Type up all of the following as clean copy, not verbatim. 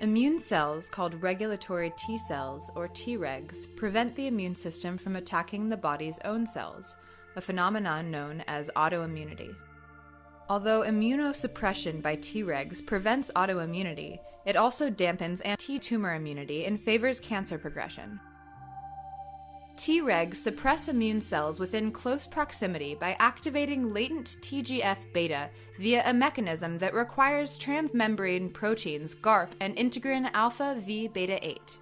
Immune cells, called regulatory T cells, or Tregs, prevent the immune system from attacking the body's own cells, a phenomenon known as autoimmunity. Although immunosuppression by Tregs prevents autoimmunity, it also dampens anti-tumor immunity and favors cancer progression. Tregs suppress immune cells within close proximity by activating latent TGF-beta via a mechanism that requires transmembrane proteins GARP and integrin alpha V beta 8.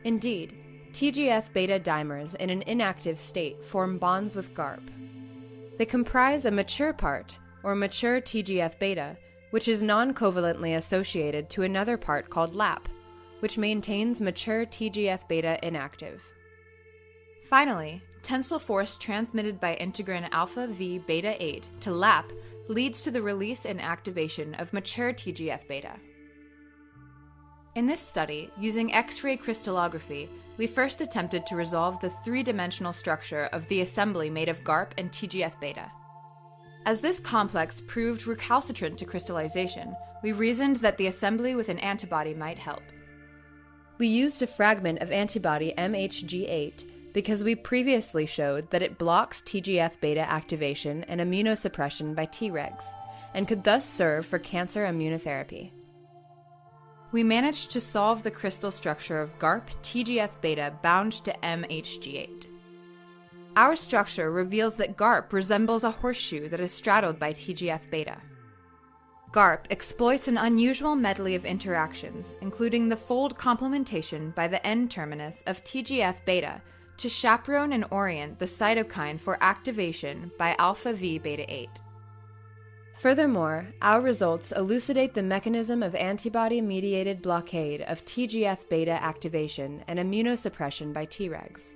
Indeed, TGF-beta dimers in an inactive state form bonds with GARP. They comprise a mature part, or mature TGF-beta, which is non-covalently associated to another part called LAP, which maintains mature TGF-beta inactive. Finally, tensile force transmitted by integrin alpha V beta 8 to LAP leads to the release and activation of mature TGF-beta. In this study, using X-ray crystallography, we first attempted to resolve the three-dimensional structure of the assembly made of GARP and TGF-beta. As this complex proved recalcitrant to crystallization, we reasoned that the assembly with an antibody might help. We used a fragment of antibody MHG8 because we previously showed that it blocks TGF-beta activation and immunosuppression by Tregs, and could thus serve for cancer immunotherapy. We managed to solve the crystal structure of GARP TGF-beta bound to MHG8. Our structure reveals that GARP resembles a horseshoe that is straddled by TGF-beta. GARP exploits an unusual medley of interactions, including the fold complementation by the N-terminus of TGF-beta to chaperone and orient the cytokine for activation by alpha V beta 8. Furthermore, our results elucidate the mechanism of antibody-mediated blockade of TGF-beta activation and immunosuppression by Tregs.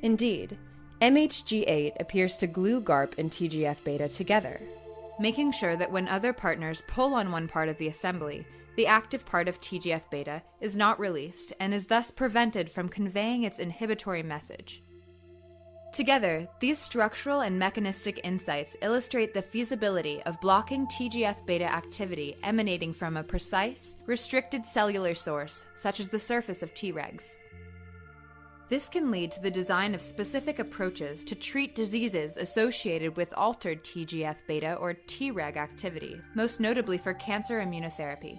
Indeed, MHG8 appears to glue GARP and TGF-beta together, making sure that when other partners pull on one part of the assembly, the active part of TGF-beta is not released and is thus prevented from conveying its inhibitory message. Together, these structural and mechanistic insights illustrate the feasibility of blocking TGF-beta activity emanating from a precise, restricted cellular source, such as the surface of Tregs. This can lead to the design of specific approaches to treat diseases associated with altered TGF-beta or Treg activity, most notably for cancer immunotherapy.